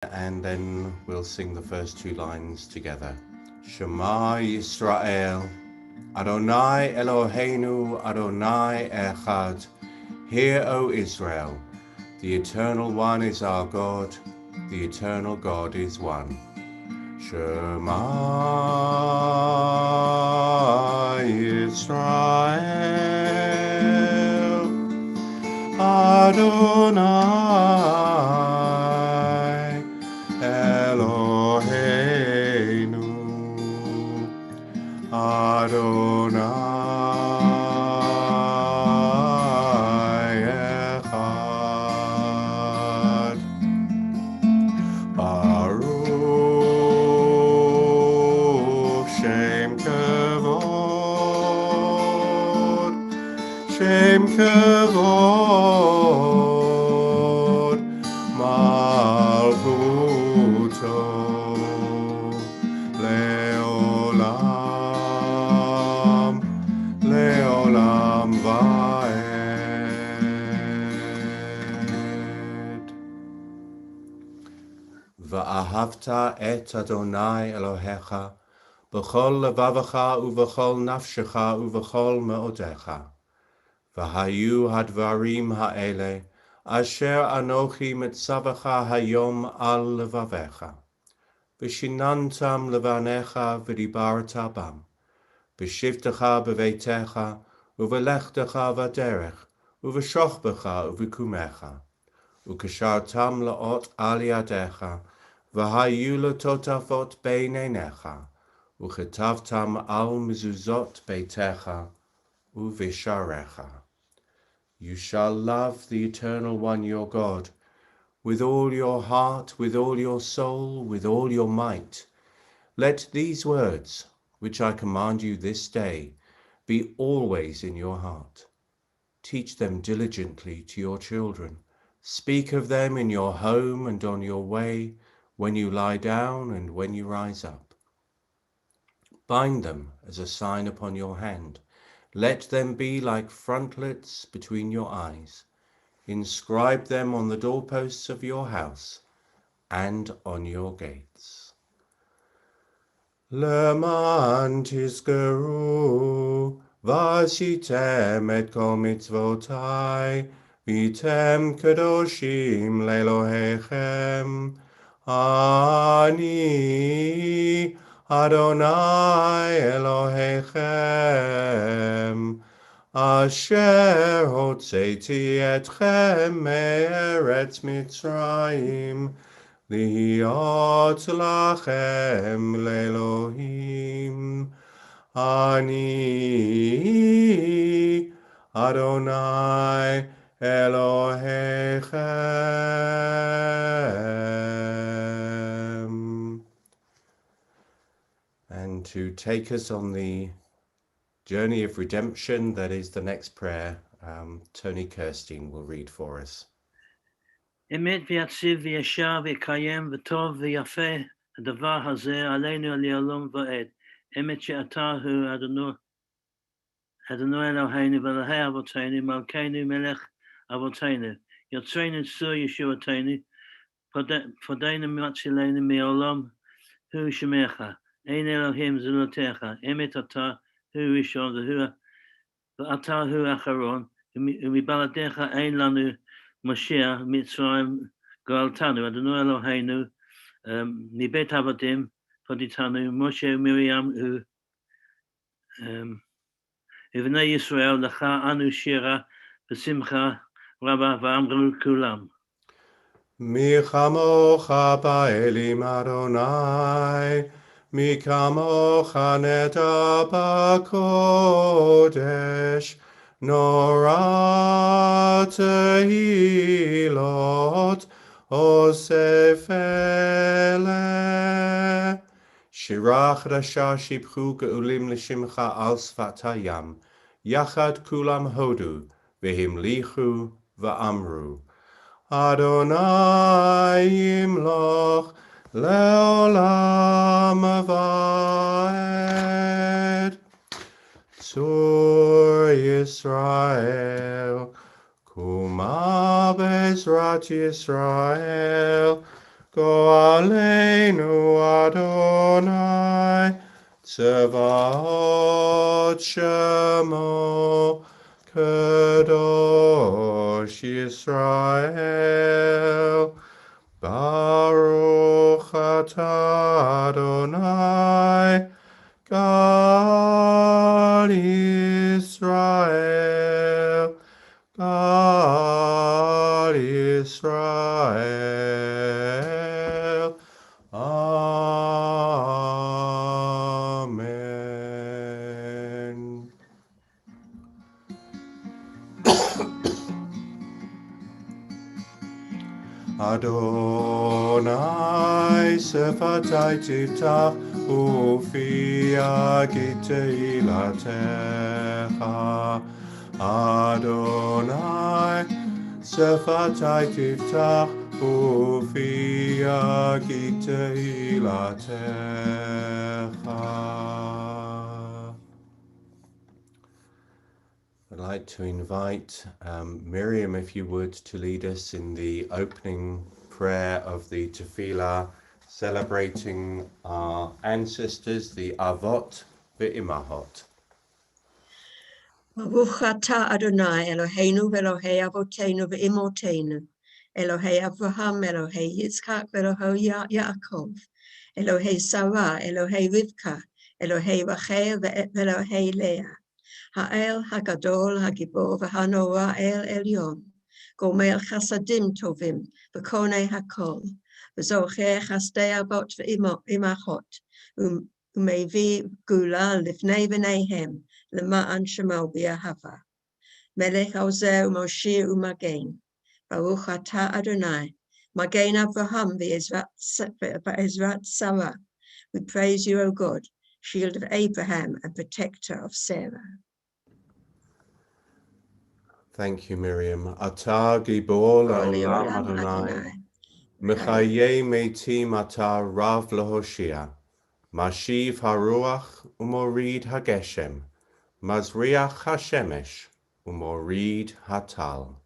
and then we'll sing the first two lines together. Shema Yisrael, Adonai Eloheinu, Adonai Echad. Hear, O Israel, the Eternal One is our God, the Eternal God is one. Shema Yisrael, Adonai Eloheinu, Adonai Echad. Baruch Shem Kavod, Shem Kavod, Malchuto, Leolam, Leolam Vaed. Va'ahavta et Adonai Elohecha, b'chol levavecha uv'chol nafshecha uv'chol me'odecha. V'hayu hadvarim ha'ele, asher anochi mitzavecha hayom al levavecha. V'shinantam levanecha v'dibarta bam. V'shivtecha b'veitecha, uv'lechtecha v'derech, uv'shochbecha uv'kumecha. Ukashartam laot aliadecha, v'hayu totafot beinenecha, uchetavtam al mezuzot beitecha, uvisharecha. You shall love the Eternal One your God, with all your heart, with all your soul, with all your might. Let these words, which I command you this day, be always in your heart. Teach them diligently to your children. Speak of them in your home and on your way, when you lie down and when you rise up. Bind them as a sign upon your hand. Let them be like frontlets between your eyes. Inscribe them on the doorposts of your house and on your gates. Leman tizkeru v'ashitem et kol mitzvotai v'tem kadoshim le'Elohechem. Ani Adonai Elohechem, asher hotzeiti etchem me'eretz Mitzrayim, liot lachem le'Elohim. Ani Adonai Elohechem. And to take us on the journey of redemption, that is the next prayer, Tony Kirstein will read for us. אמת ויציב וישר ויקיים וטוב ויפה הדבר הזה עלינו לעולם ועד. אמת שאתה הוא אדוני אלוהינו ואלוהי אבותינו מלכנו מלך אבותינו יוצרנו צור ישועתנו פדנו מצילנו מעולם הוא שמך אין אלוהים זולתך אמת אתה הוא ראשון ואתה הוא אחרון ומבלעדיך אין לנו משיח מצרים גאלתנו אדוני אלוהינו מבית עבדים פדיתנו משה ומרים ובני ישראל לך אנו שירה בשמחה רבה ואמרו כולם. מי כמוך באלים אדוני, מי כמוך נטע בקודש, נורא תהילות אוסף אלה. שירה חדשה שיבחו גאולים לשמך על שפת הים, יחד כולם הודו והמליכו ואמרו, אדוני ימלוך לעולם ועד. צור ישראל, קומה בעזרת ישראל, Go'aleinu Adonai, Tzevaot Shemo, Kadosh Yisrael, Baruch atah Adonai, God Israel, God Israel. Amen. Adonai sefatai tiftach ufia giteilatecha. Adonai sefatai tiftach ufia giteilatecha. I'd like to invite Miriam, if you would, to lead us in the opening prayer of the Tefillah, celebrating our ancestors, the Avot ve'Imahot. Baruch atah Adonai, Eloheinu ve'Elohei Avoteinu ve'Imoteinu, Elohei Avraham, Elohei Yitzchak ve'Elohei Yaakov, Elohei Sarah, Elohei Rivka, Elohei Rachel ve'Elohei Leah, Ha'el HaGadol, HaGibor ve'Hanora El Elyon, Gomel Chasadim Tovim, V'Konei HaKol, V'Zocher Chasdei Avot ve'Imachot, U'Mevi Gula Lifnei V'neihem, Lema'an Shemo B'Ahava. Melech Ozer U'Moshir U'Magen. Baruch atah Adonai. Magen Avraham V'Ezrat Sarah. We praise you, O God, shield of Abraham and protector of Sarah. Thank you, Miriam. Atah Gibor Le'olam Adonai. Mechaye Meitim Atah Rav Lehoshia. Mashiv Haruach U'Morid HaGeshem. Mazriach HaShemesh U'Morid HaTal.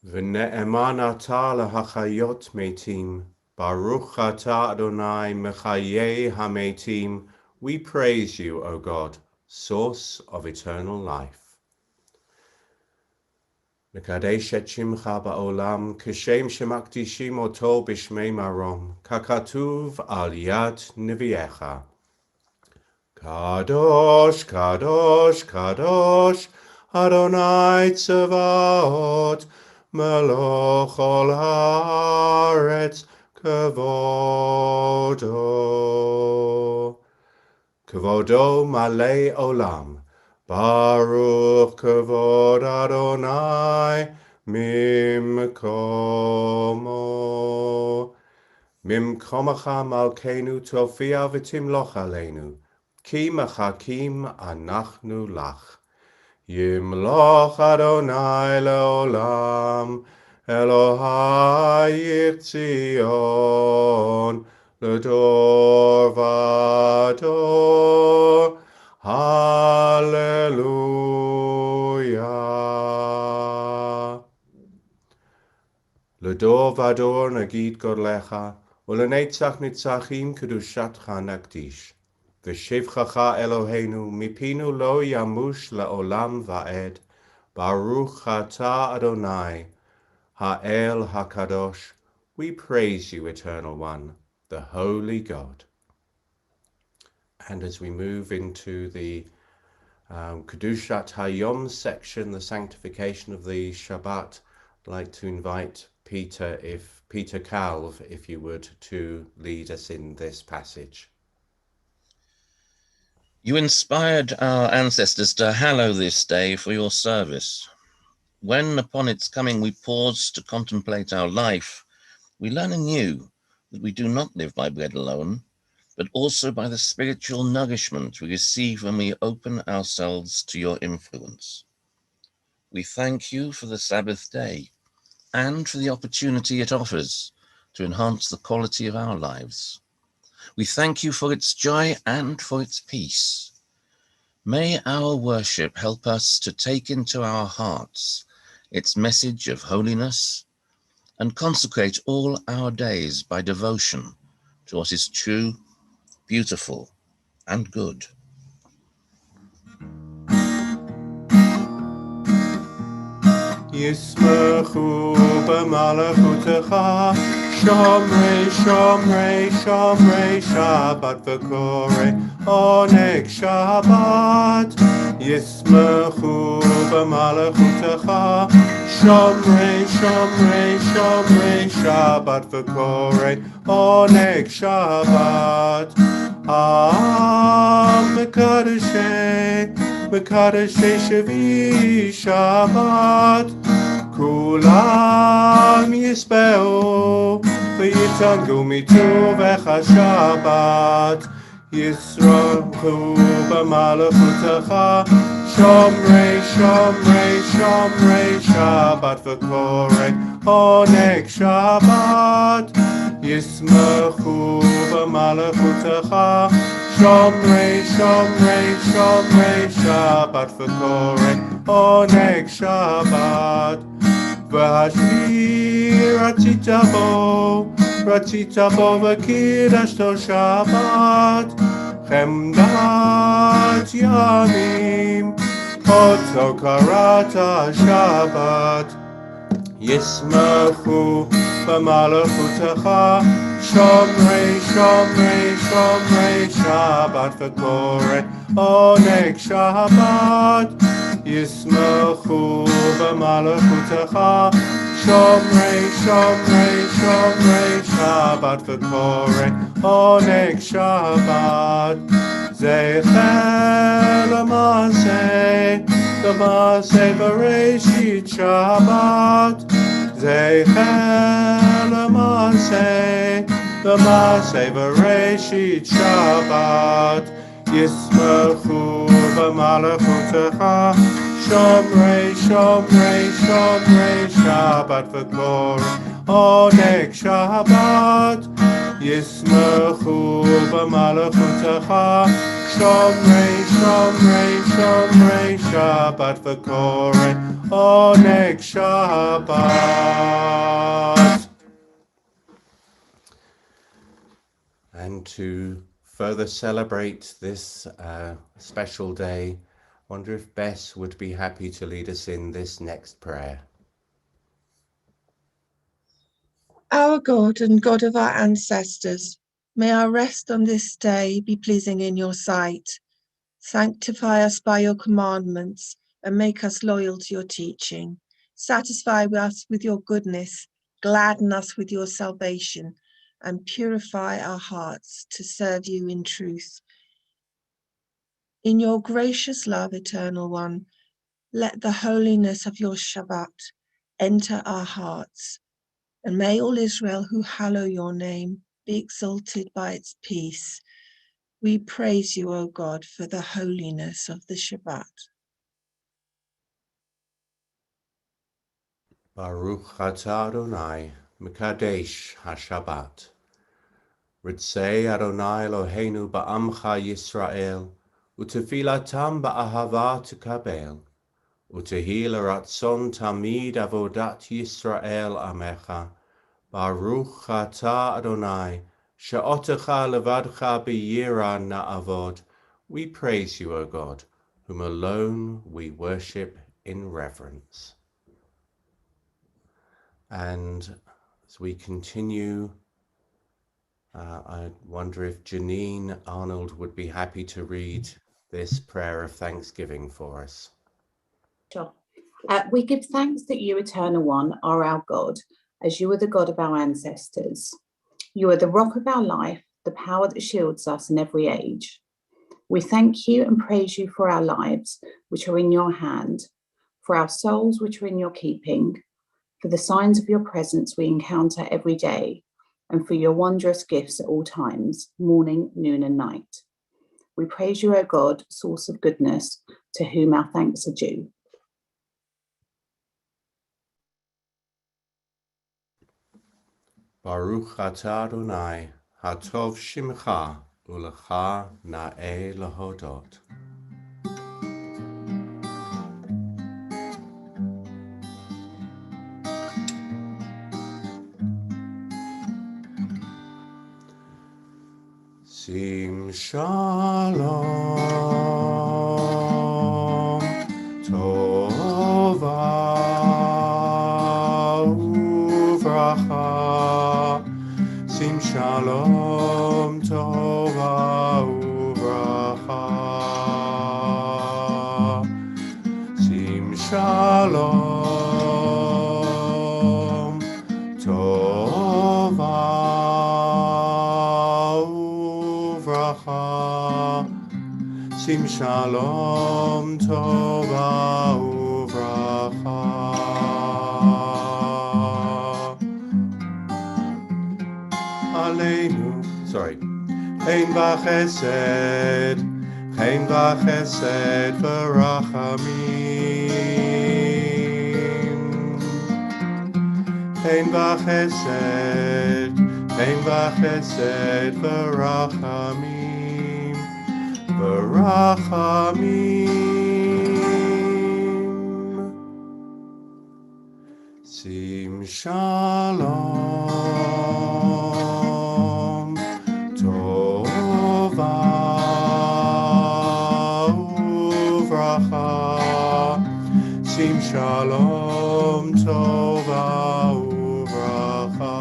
V'ne'eman atah lahachayot meitim, Baruch atah Adonai mechaye hametim. We praise you, O God, source of eternal life. Mekadesh et shimcha ba'olam, kashem shemakdishim oto b'shmei marom, kakatuv al yad neviecha. Kadosh, Kadosh, Kadosh, Adonai Tzevaot, Meloch ol haaretz, Kavodo. Kavodo malei olam, Baruch Kavod Adonai, Mimkomo. Mimkomacha malkeinu tofia v'timloch aleinu, Ki machakim anachnu lach. Yimloch Adonai leolam, Elohai Zion, Ledor Vador, Hallelujah. Ledor Vador Nagid Godlecha, Ulenetzach Nitzachim Kedushatcha Nagdish. V'shivchacha Eloheinu, mipinu lo yamush la'olam va'ed, Baruch atah Adonai, Ha'el HaKadosh, we praise you, Eternal One, the Holy God. And as we move into the Kedushat Hayom section, the sanctification of the Shabbat, I'd like to invite Peter Calv, if you would, to lead us in this passage. You inspired our ancestors to hallow this day for your service. When upon its coming we pause to contemplate our life, we learn anew that we do not live by bread alone, but also by the spiritual nourishment we receive when we open ourselves to your influence. We thank you for the Sabbath day and for the opportunity it offers to enhance the quality of our lives. We thank you for its joy and for its peace. May our worship help us to take into our hearts its message of holiness and consecrate all our days by devotion to what is true, beautiful, and good. Yismechu b'malachutecha, Shomrei, Shomrei, Shomrei Shabbat v'korei oneg Shabbat. Yismechu b'malachutecha, Shomrei, Shomrei, Shomrei Shabbat v'korei oneg Shabbat. Mekadeshei Shevi Shabbat, Kulam Yisbeu v'yitangu mituvecha Shabbat, Yisrachu b'malachutecha, Shomrei, Shomrei, Shomrei Shabbat v'korei oneg Shabbat, Yismechu b'malachutecha, Shomrei, Shomrei, Shomrei Shabbat v'korei oneg Shabbat. V'hashvi ratzita bo v'kidashto Shabbat, Chemdat yamim, oto karata Shabbat. Yismechu b'malachutecha, Shomrei, Shomrei, Shomrei Shabbat v'korei oneg Shabbat. Yismechu b'malachutecha, Shomrei, Shomrei, Shomrei Shabbat v'korei oneg Shabbat. Zecher l'maaseh b'reishit Shabbat, Zecher l'maaseh b'reishit Shabbat. Yismechu b'malachutecha, Shomrei, Shomrei, Shomrei Shabbat v'korei oneg Shabbat. Yismechu b'malachutecha, Shomrei, Shomrei, Shomrei Shabbat v'korei oneg Shabbat. And to further celebrate this special day, I wonder if Bess would be happy to lead us in this next prayer. Our God and God of our ancestors, may our rest on this day be pleasing in your sight. Sanctify us by your commandments and make us loyal to your teaching. Satisfy us with your goodness, gladden us with your salvation, and purify our hearts to serve you in truth. In your gracious love, Eternal One, let the holiness of your Shabbat enter our hearts, and may all Israel who hallow your name be exalted by its peace. We praise you, O God, for the holiness of the Shabbat. Baruch atah Adonai, Mekadesh HaShabbat. Ritzei Adonai Eloheinu ba'amcha Yisrael, utefilatam ba'ahava tekabel, utehi l'ratzon tamid avodat Yisrael amecha, Baruch atah Adonai, she'otecha levadcha b'yira na'avod. We praise you, O God, whom alone we worship in reverence. And as we continue, I wonder if Janine Arnold would be happy to read this prayer of thanksgiving for us. Sure. We give thanks that you, Eternal One, are our God, as you are the God of our ancestors. You are the rock of our life, the power that shields us in every age. We thank you and praise you for our lives, which are in your hand, for our souls, which are in your keeping, for the signs of your presence we encounter every day, and for your wondrous gifts at all times, morning, noon, and night. We praise you, O God, source of goodness, to whom our thanks are due. Baruch atah Adonai, hatov shimcha, ulecha na'eh lahodot. Sim shalom, tova uvracha. Sim shalom, tova uvracha. Sim shalom, tova uvracha. Sim shalom, tova uvracha. Aleinu, sorry. Chen v'chesed v'rachamim. Chen v'chesed v'rachamim. Sim shalom, tova uvracha. Sim shalom, tova uvracha.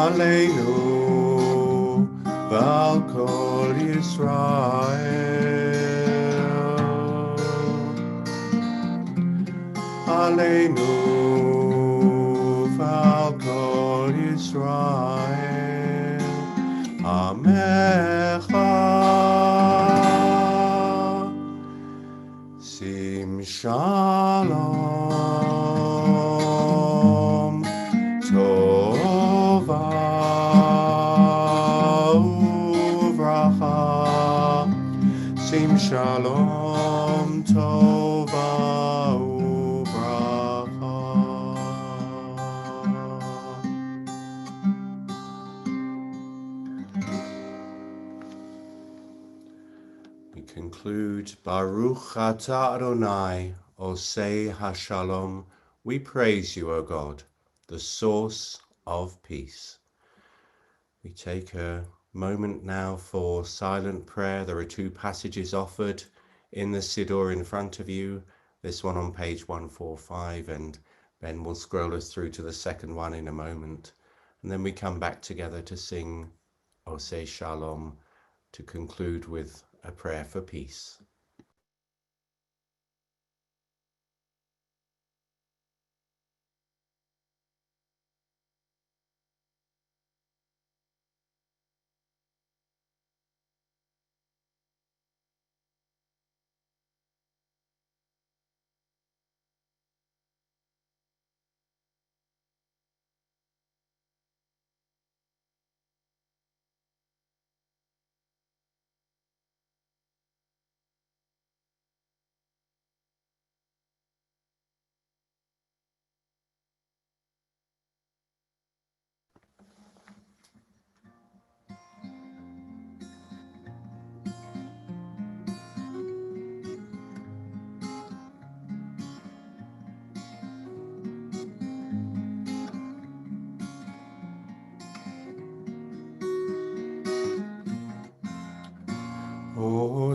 Aleinu v'al kol Yisrael. Aleinu v'al kol Yisrael. Amecha. Sim shalom, tova uvracha. Sim shalom, tova uvracha. We conclude, Baruch atah Adonai, Osei HaShalom. We praise you, O God, the source of peace. We take a moment now for silent prayer. There are two passages offered in the Siddur in front of you. This one on page 145, and Ben will scroll us through to the second one in a moment. And then we come back together to sing Osei Shalom to conclude with a prayer for peace.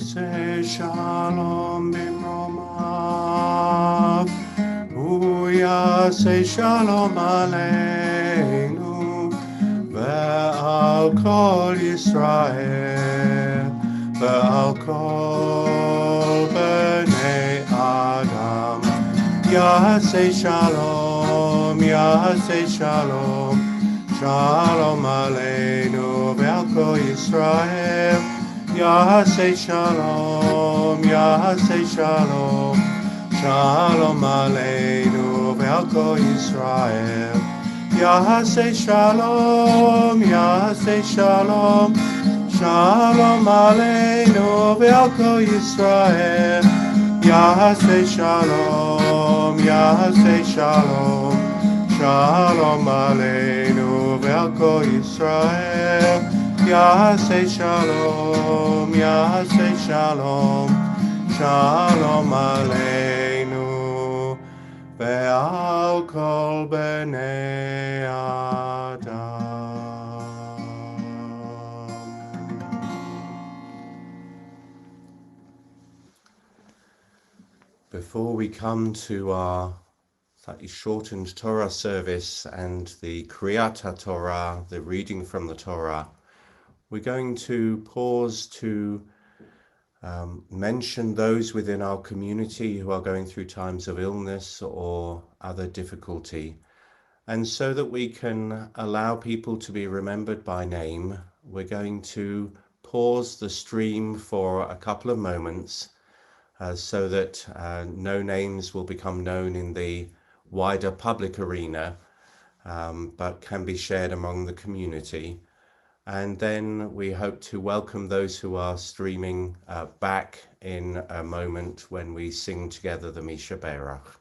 Say shalom bimromav. Say shalom aleinu. Ve'al kol Yisrael. Ve'al kol bnei Adam. Say shalom. Say shalom. Shalom aleinu. Ve'al kol Yisrael. Say shalom, say shalom, shalom aleinu ve'al kol Yisrael. Say shalom, say shalom, shalom aleinu ve'al kol Yisrael. Say shalom, say shalom, shalom aleinu ve'al kol Yisrael. Say shalom, say shalom, shalom aleinu ve'al kol bnei Adam. Before we come to our slightly shortened Torah service and the Kriyat HaTorah, the reading from the Torah, we're going to pause to mention those within our community who are going through times of illness or other difficulty. And so that we can allow people to be remembered by name, we're going to pause the stream for a couple of moments so that no names will become known in the wider public arena, but can be shared among the community. And then we hope to welcome those who are streaming back in a moment when we sing together the Misha Berach.